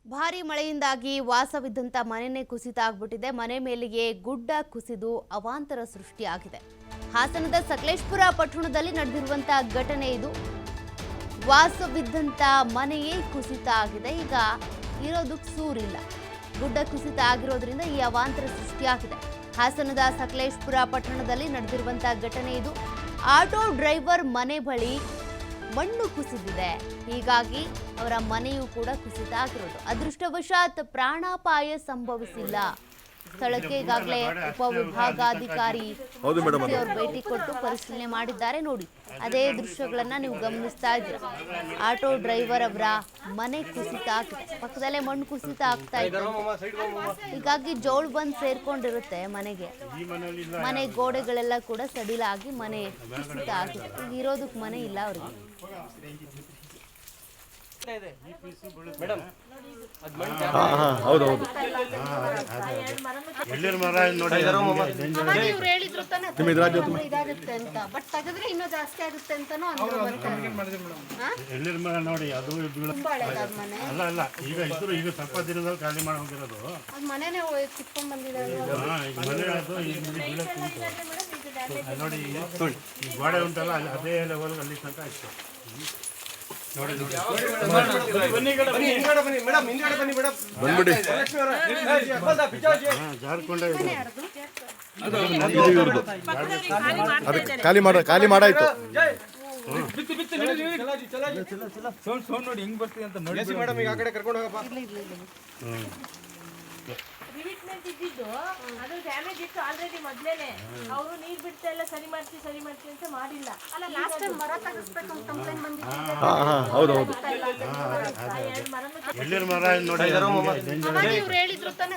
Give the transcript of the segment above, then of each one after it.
ಭಾರಿ ಮಳೆಯಿಂದಾಗಿ ವಾಸವಿದ್ದಂತ ಮನೆನೇ ಕುಸಿತ ಆಗ್ಬಿಟ್ಟಿದೆ. ಮನೆ ಮೇಲೆಗೆ ಗುಡ್ಡ ಕುಸಿದು ಅವಾಂತರ ಸೃಷ್ಟಿಯಾಗಿದೆ. ಹಾಸನದ ಸಕಲೇಶಪುರ ಪಟ್ಟಣದಲ್ಲಿ ನಡೆದಿರುವಂತಹ ಘಟನೆ ಇದು. ವಾಸವಿದ್ದಂತ ಮನೆಯೇ ಕುಸಿತ ಆಗಿದೆ. ಈಗ ಇರೋದಕ್ಕೆ ಸೂರಿಲ್ಲ. ಗುಡ್ಡ ಕುಸಿತ ಆಗಿರೋದ್ರಿಂದ ಈ ಅವಾಂತರ ಸೃಷ್ಟಿಯಾಗಿದೆ. ಹಾಸನದ ಸಕಲೇಶಪುರ ಪಟ್ಟಣದಲ್ಲಿ ನಡೆದಿರುವಂತಹ ಘಟನೆ ಇದು. ಆಟೋ ಡ್ರೈವರ್ ಮನೆ ಬಳಿ ಮಣ್ಣು ಕುಸಿದಿದೆ. ಹೀಗಾಗಿ ಅವರ ಮನೆಯೂ ಕೂಡ ಕುಸಿತ ಆಗಿರೋದು. ಅದೃಷ್ಟವಶಾತ್ ಪ್ರಾಣಾಪಾಯ ಸಂಭವಿಸಿಲ್ಲ. ಸ್ಥಳಕ್ಕೆ ಈಗಾಗಲೇ ಉಪವಿಭಾಗಾಧಿಕಾರಿ ಅವರು ಭೇಟಿ ಕೊಟ್ಟು ಪರಿಶೀಲನೆ ಮಾಡಿದ್ದಾರೆ. ನೋಡಿ, ಅದೇ ದೃಶ್ಯಗಳನ್ನ ನೀವು ಗಮನಿಸ್ತಾ ಇದ್ದೀರಾ. ಆಟೋ ಡ್ರೈವರ್ ಅವರ ಮನೆ ಕುಸಿತ ಆಗಿದೆ. ಪಕ್ಕದಲ್ಲೇ ಮಣ್ಣು ಕುಸಿತ ಆಗ್ತಾ ಇದೆ. ಹೀಗಾಗಿ ಜೋಳು ಬಂದು ಸೇರ್ಕೊಂಡಿರುತ್ತೆ ಮನೆಗೆ. ಮನೆ ಗೋಡೆಗಳೆಲ್ಲ ಕೂಡ ಸಡಿಲಾಗಿ ಮನೆ ಕುಸಿತ ಆಗಿದೆ. ಈಗ ಇರೋದಕ್ಕೆ ಮನೆ ಇಲ್ಲ ಅವ್ರಿಗೆ. ಹೌದೌದು ನೋಡಿ ಅದು ಅಲ್ಲ ಅಲ್ಲ ಈಗ ಇದ್ರು ಈಗ ಸ್ವಲ್ಪ ದಿನದಲ್ಲಿ ಖಾಲಿ ಮಾಡಿ ಹೋಗಿರೋದು ಮನೆ ಅದು ನೋಡಿ ಈ ಗೋಡೆ ಉಂಟಲ್ಲ ಅದೇ ಲೆವೆಲ್ ಅಲ್ಲಿ ತನಕ ಇತ್ತು. ನೋಡಿ ಜಾರ್ಕೊಂಡ ಖಾಲಿ ಮಾಡಾಯ್ತು. ನೋಡಿ ಹಿಂಗ್ ಬರ್ತೀವಿ ಅಂತ ನೋಡಿ ಮೇಡಮ್ ಈಗ ಆ ಕಡೆ ಕರ್ಕೊಂಡು ಹೋಗಪ್ಪ. ರಿವಿಟ್ಮೆಂಟ್ ಇದ್ದಿದ್ದು ಅದು ಡ್ಯಾಮೇಜ್ ಇತ್ತು ಆಲ್ರೆಡಿ ಮೊದಲೇನೆ. ಅವರು ನೀರ್ ಬಿಡ್ತಾ ಎಲ್ಲ ಸರಿ ಮಾಡ್ತೀವಿ ಅಂತ ಮಾಡಿಲ್ಲ. ಅಲ್ಲ ಲಾಸ್ಟ್ ಟೈಮ್ ಮರ ತಗಿಸ್ಬೇಕು ಅಂತ ಕಂಪ್ಲೇಂಟ್ ಬಂದಿತ್ತು. ಹೌದೌದು ಎಳ್ಳಿರ ಮರ ನೋಡಿ ಇವ್ರು ಹೇಳಿದ್ರು ತಾನೆ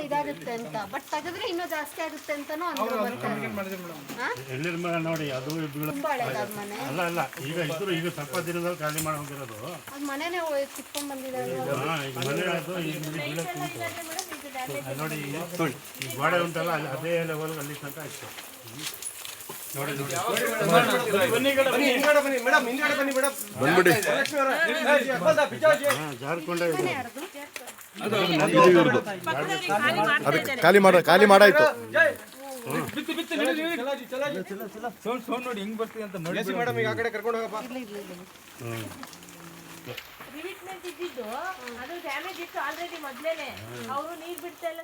ಇದಾಗುತ್ತೆ ಅಂತ. ಬಟ್ ತೆಗೆದ್ರೆ ಇನ್ನೂ ಜಾಸ್ತಿ ಆಗುತ್ತೆ ಅಂತಾನು ಎಳ್ಳಿರ ಮರ ನೋಡಿ ಅದು ಅಲ್ಲ ಅಲ್ಲ ಈಗ ಇದ್ರು ಈಗ ಸ್ವಲ್ಪ ದಿನದಲ್ಲಿ ಖಾಲಿ ಮಾಡಿ ಹೋಗಿರೋದು ಮನೆನೇ ಕಿತ್ಕೊಂಡ್ ಬಂದಿದ್ದಾರೆ. ಈಗ ಮನೆ ಅದು ನೋಡಿ ಈ ಗೋಡೆ ಉಂಟಲ್ಲ ಅದೇ ಲೆವೆಲ್ ಅಲ್ಲಿ ತನಕ ಇತ್ತು. ನೋಡಿ ಜಾರ್ಕೊಂಡ ಖಾಲಿ ಮಾಡಾಯ್ತು. ನೋಡಿ ಹಿಂಗ್ ಬರ್ತೀವಿ ಅಂತ ನೋಡಿ ಮೇಡಮ್ ಈಗ ಆ ಕಡೆ ಕರ್ಕೊಂಡು ಹೋಗಪ್ಪ. ರಿವಿಟ್ಮೆಂಟ್ ಇದ್ದಿದ್ದು ಅದು ಡ್ಯಾಮೇಜ್ ಇತ್ತು ಆಲ್ರೆಡಿ ಮೊದಲೇನೆ. ಅವರು ನೀರ್ ಬಿಡ್ತಾ ಎಲ್ಲ